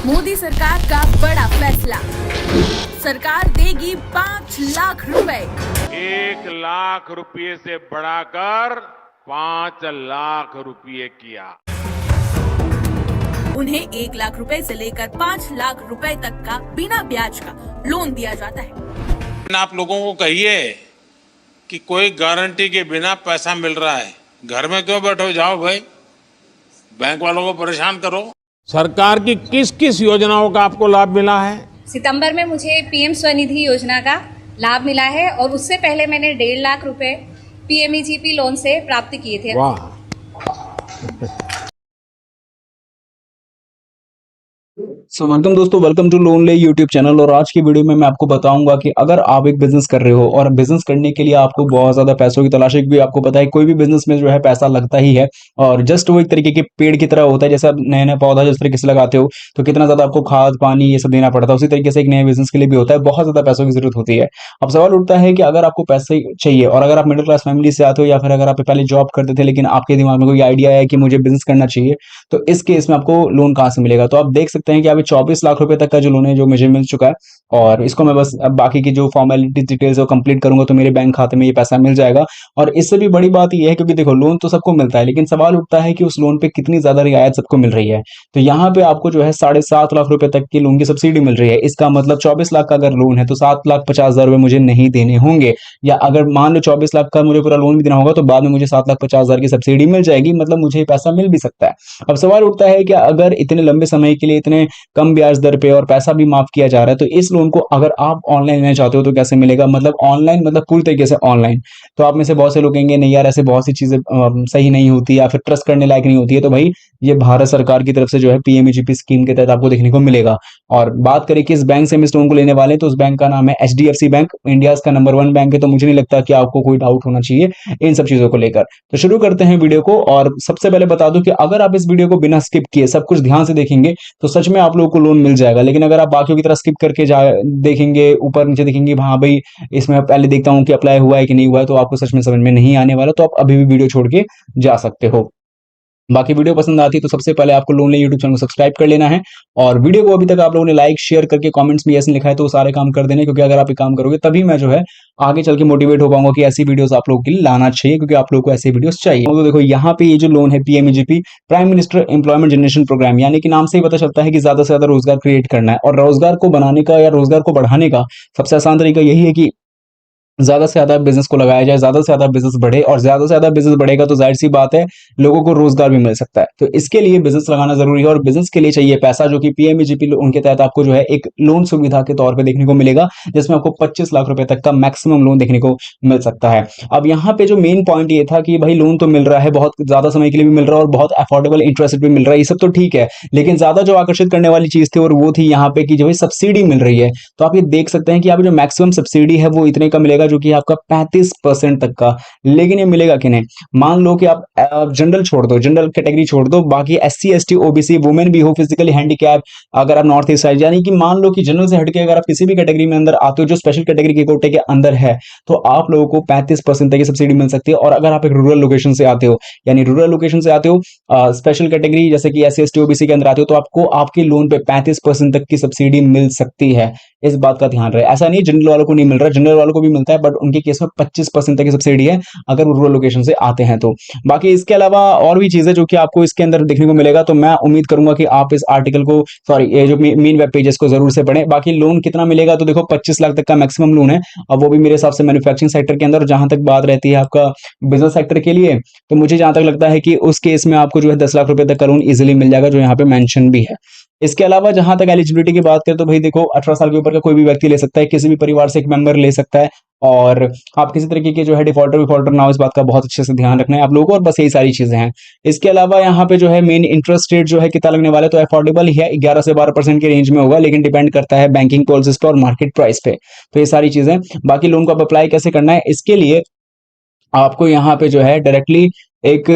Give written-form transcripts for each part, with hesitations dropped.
मोदी सरकार का बड़ा फैसला, सरकार देगी 5 लाख रुपए। 1 लाख रुपये से बढ़ाकर 5 लाख रुपये किया। उन्हें 1 लाख रुपए से लेकर 5 लाख रुपए तक का बिना ब्याज का लोन दिया जाता है। आप लोगों को कहिए कि कोई गारंटी के बिना पैसा मिल रहा है, घर में क्यों बैठो, जाओ भाई बैंक वालों को परेशान करो। सरकार की किस किस योजनाओं का आपको लाभ मिला है? सितंबर में मुझे पीएम स्वनिधि योजना का लाभ मिला है और उससे पहले मैंने 1.5 लाख रुपए पीएमईजीपी लोन से प्राप्त किए थे। वाह। वेलकम दोस्तों, welcome to lonely YouTube channel. और आज की वीडियो में मैं आपको बताऊंगा कि अगर आप एक बिजनेस कर रहे हो और बिजनेस करने के लिए आपको बहुत ज्यादा पैसों की तलाश है, क्योंकि आपको पता है कोई भी बिजनेस में जो है पैसा लगता ही है और जस्ट वो एक तरीके के पेड़ की तरह होता है। जैसे आप नया नया पौधा जिस तरीके से लगाते हो तो कितना ज्यादा आपको खाद पानी ये सब देना पड़ता है, उसी तरीके से एक नए बिजनेस के लिए भी होता है, बहुत ज्यादा पैसों की जरूरत होती है। अब सवाल उठता है कि अगर आपको पैसे चाहिए और अगर आप मिडिल क्लास फैमिली से आते हो या फिर अगर आप पहले जॉब करते थे लेकिन आपके दिमाग में कोई आइडिया है कि मुझे बिजनेस करना चाहिए, तो इस केस में आपको लोन कहाँ से मिलेगा? तो आप देख सकते हैं कि अभी 24 लाख रुपए तक का जो लोन है जो मुझे मिल चुका है और इसको मैं बस अब बाकी की जो फॉर्मेलिटी डिटेल्स है वो कंप्लीट करूंगा तो मेरे बैंक खाते में ये पैसा मिल जाएगा। और इससे भी बड़ी बात ये है क्योंकि देखो लोन तो सबको मिलता है लेकिन सवाल उठता है कि उस लोन पे कितनी ज्यादा रियायत सबको मिल रही है। तो यहाँ पे आपको जो है 7.5 लाख रुपए तक की लोन की सब्सिडी मिल रही है। इसका मतलब 24 लाख का अगर लोन है तो 7,50,000 रुपए मुझे नहीं देने होंगे, या अगर मान लो 24 लाख का मुझे पूरा लोन भी देना होगा तो बाद में मुझे 7,50,000 की सब्सिडी मिल जाएगी, मतलब मुझे पैसा मिल भी सकता है। अब सवाल उठता है कि अगर इतने लंबे समय के लिए इतने कम ब्याज दर पे और पैसा भी माफ किया जा रहा है तो इस लोन को अगर आप ऑनलाइन लेना चाहते हो तो कैसे मिलेगा? मतलब ऑनलाइन मतलब पूरी तरीके से ऑनलाइन। तो आप में से बहुत से लोग कहेंगे नहीं यार ऐसे बहुत सी चीजें सही नहीं होती या फिर ट्रस्ट करने लायक नहीं होती है। तो भाई ये भारत सरकार की तरफ से जो है पीएमईजीपी स्कीम के तहत आपको देखने को मिलेगा। और बात करें कि इस बैंक से हम इस लोन को लेने वाले हैं तो उस बैंक का नाम है एचडीएफसी बैंक, इंडिया का नंबर 1 बैंक है। तो मुझे नहीं लगता कि आपको कोई डाउट होना चाहिए इन सब चीजों को लेकर। तो शुरू करते हैं वीडियो को। और सबसे पहले बता दूं कि अगर आप इस वीडियो को बिना स्किप किए सब कुछ ध्यान से देखेंगे तो सच में आप लोगों को लोन मिल जाएगा। लेकिन अगर आप बाकियों की तरह स्किप करके देखेंगे, ऊपर नीचे देखेंगे, हाँ भाई इसमें पहले देखता हूँ कि अप्लाई हुआ है कि नहीं हुआ है, तो आपको सच में समझ में नहीं आने वाला। तो आप अभी भी वीडियो छोड़ के जा सकते हो। बाकी वीडियो पसंद आती है तो सबसे पहले आपको लोनली यूट्यूब चैनल को सब्सक्राइब कर लेना है और वीडियो को अभी तक आप लोगों ने लाइक शेयर करके कमेंट्स में यस लिखा है तो वो सारे काम कर देने, क्योंकि अगर आप ये काम करोगे तभी मैं जो है आगे चल के मोटिवेट हो पाऊंगा कि ऐसी वीडियोस आप लोगों के लिए लाना चाहिए, क्योंकि आप लोगों को ऐसी वीडियोस चाहिए। तो देखो यहाँ पे ये जो लोन है PMEGP prime minister employment generation programme, यानी कि नाम से ही पता चलता है कि ज्यादा से ज्यादा रोजगार क्रिएट करना है। और रोजगार को बनाने का या रोजगार को बढ़ाने का सबसे आसान तरीका यही है कि ज्यादा से ज्यादा बिजनेस को लगाया जाए, ज्यादा से ज्यादा बिजनेस बढ़े, और ज्यादा से ज्यादा बिजनेस बढ़ेगा तो जाहिर सी बात है लोगों को रोजगार भी मिल सकता है। तो इसके लिए बिजनेस लगाना जरूरी है और बिजनेस के लिए चाहिए पैसा, जो कि पीएमईजीपी उनके तहत आपको जो है एक लोन सुविधा के तौर पे देखने को मिलेगा, जिसमें आपको 25 लाख रुपए तक का मैक्सिमम लोन देखने को मिल सकता है। अब यहाँ पे जो मेन पॉइंट ये था कि भाई लोन तो मिल रहा है, बहुत ज्यादा समय के लिए भी मिल रहा है और बहुत अफोर्डेबल इंटरेस्ट भी मिल रहा है, ये सब तो ठीक है। लेकिन ज्यादा जो आकर्षित करने वाली चीज थी और वो थी यहाँ पे कि जो है सब्सिडी मिल रही है। तो आप ये देख सकते हैं कि आप जो मैक्सिमम सब्सिडी है वो इतने का मिलेगा, जो कि आपका 35% तक का। लेकिन ये मिलेगा कि नहीं? मान लो कि आप जनरल छोड़ दो, जनरल कैटेगरी छोड़ दो, बाकी एससी एसटी ओबीसी वुमेन भी हो, फिजिकली हैंडीकैप, अगर आप नॉर्थ ईस्ट साइड, यानी कि मान लो कि जनरल से हटके अगर आप किसी भी कैटेगरी में अंदर आते हो जो स्पेशल कैटेगरी के कोटे के अंदर है, तो आप लोगों को 35% तक की सब्सिडी मिल सकती है। और अगर आप एक रूरल लोकेशन से आते हो, यानी रूरल लोकेशन से आते हो स्पेशल कैटेगरी जैसे कि एससी एसटी ओबीसी के अंदर आते हो, तो आपको आपके लोन पे 35% तक की सब्सिडी मिल सकती है। इस बात का ध्यान रहे, ऐसा नहीं जनरल वालों को नहीं मिल रहा, जनरल वालों को भी मिलता है, बट उनके केस में 25% तक की सब्सिडी है अगर रूरल लोकेशन से आते हैं तो। बाकी इसके अलावा और भी चीजें जो कि आपको इसके अंदर देखने को मिलेगा, तो मैं उम्मीद करूंगा कि आप इस आर्टिकल को, सॉरी ये जो मेन वेब पेजेस को जरूर से पढ़ें। बाकी लोन कितना मिलेगा तो देखो 25 लाख तक का मैक्सिमम लोन है। अब वो भी मेरे हिसाब से मैन्युफैक्चरिंग सेक्टर के अंदर, जहां तक बात रहती है आपका बिजनेस सेक्टर के लिए, तो मुझे जहां तक लगता है कि उस केस में आपको जो है 10 लाख रुपए तक का लोन इजिली मिल जाएगा, जो यहाँ पे मेंशन भी है। इसके अलावा जहां तक एलिजिबिलिटी की बात करें तो भाई देखो 18 साल के ऊपर का कोई भी व्यक्ति ले सकता है, किसी भी परिवार से एक मेंबर ले सकता है, और आप किसी तरीके के जो है डिफॉल्टर ना हो, इस बात का बहुत अच्छे से ध्यान रखना है आप लोगों को। और बस यही सारी चीजें हैं। इसके अलावा यहाँ पे जो है मेन इंटरेस्ट रेट जो है कितना लगने वाला है, तो अफोर्डेबल ही है, 11 से 12% के रेंज में होगा, लेकिन डिपेंड करता है बैंकिंग पॉलिसीज पे और मार्केट प्राइस पे। तो ये सारी चीजें। बाकी लोन को आप अप्लाई कैसे करना है, इसके लिए आपको यहाँ पे जो है डायरेक्टली एक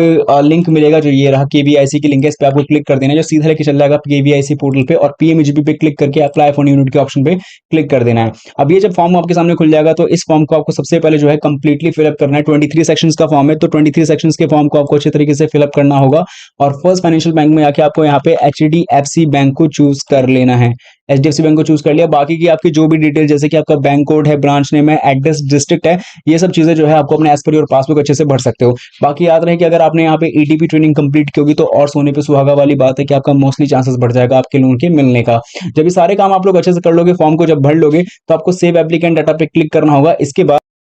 लिंक मिलेगा, जो ये रहा केवीआईसी की लिंक है, इस पे आपको क्लिक कर देना है, जो सीधा लेके चल जाएगा केवीआईसी पोर्टल पे, और पीएमईजीपी पे क्लिक करके अप्लाई फॉर यूनिट के ऑप्शन पे क्लिक कर देना है। अब ये जब फॉर्म आपके सामने खुल जाएगा तो इस फॉर्म को आपको सबसे पहले जो है कंप्लीटली फिलअप करना है। 23 सेक्शंस का फॉर्म है, तो 23 सेक्शंस के फॉर्म को आपको अच्छे तरीके से फिलअप करना होगा, और फर्स्ट फाइनेंशियल बैंक में आके आपको यहाँ पे एचडीएफसी बैंक को चूज कर लेना है। एचडीएफसी बैंक को चूज कर लिया, बाकी की आपकी जो भी डिटेल, जैसे कि आपका बैंक कोड है, ब्रांच नेम है, एड्रेस, डिस्ट्रिक्ट है, ये सब चीजें जो है आपको अपने एज पर योर पासबुक अच्छे से भर सकते हो। बाकी याद रहे कि अगर आपने यहाँ पे ईटीपी ट्रेनिंग कंप्लीट की होगी तो और सोने पे सुहागा वाली बात है कि आपका मोस्टली चांसेस बढ़ जाएगा आपके लोन के मिलने का। जब ये सारे काम आप लोग अच्छे से कर लोगे, फॉर्म को जब भर लोगे, तो आपको सेव एप्लीकेंट डाटा पे क्लिक करना होगा।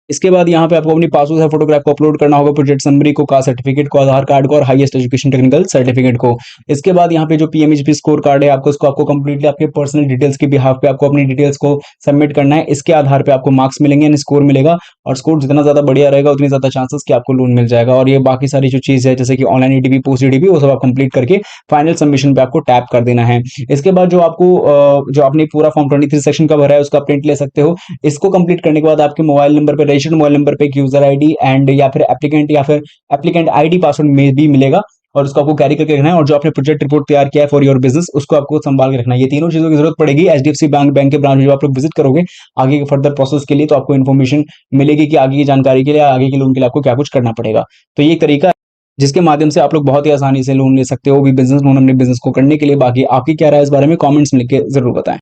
इसके बाद यहाँ पे आपको अपनी पासपोर्ट साइज फोटोग्राफ को अपलोड करना होगा, प्रोजेक्ट समरी को, कास्ट सर्टिफिकेट को, आधार कार्ड को, और हाईएस्ट एजुकेशन टेक्निकल सर्टिफिकेट को। इसके बाद यहाँ पे जो पीएमईजीपी स्कोर कार्ड है आपको, उसको आपको कंप्लीटली आपके पर्सनल डिटेल्स के बिहाफ पे आपको अपनी डिटेल्स को सबमिट करना है। इसके आधार पे आपको मार्क्स मिलेंगे यानी स्कोर मिलेगा, और स्कोर जितना ज्यादा बढ़िया रहेगा उतनी ज्यादा चांसेस कि आपको लोन मिल जाएगा। और ये बाकी सारी जो चीज है, जैसे कि ऑनलाइन ईडीपी, पोस्ट ईडीपी, वो सब आप कंप्लीट करके फाइनल सबमिशन पे आपको टैप कर देना है। इसके बाद जो आपको जो आपने पूरा फॉर्म 23 सेक्शन का भरा है उसका प्रिंट ले सकते हो। इसको कंप्लीट करने के बाद आपके मोबाइल नंबर पे, रजिस्टर्ड मोबाइल नंबर पे यूजर आईडी एंड या फिर एप्लीकेंट आईडी पासवर्ड में भी मिलेगा, और उसको आपको कैरी करके रखना है। और जो आपने प्रोजेक्ट रिपोर्ट तैयार किया है फॉर योर बिजनेस, उसको आपको संभाल के रखना है। ये तीनों चीजों की जरूरत पड़ेगी एचडीएफसी बैंक के ब्रांच में जब आप लोग विजिट करोगे आगे के फर्दर प्रोसेस के लिए, तो आपको इन्फॉर्मेशन मिलेगी कि आगे की जानकारी के लिए, आगे के लोन के लिए आपको क्या कुछ करना पड़ेगा। तो ये एक तरीका है जिसके माध्यम से आप लोग बहुत ही आसानी से लोन ले सकते हो, भी बिजनेस लोन अपने बिजनेस को करने के लिए। बाकी आपकी क्या राय है इस बारे में कमेंट्स में लिख के जरूर बताएं।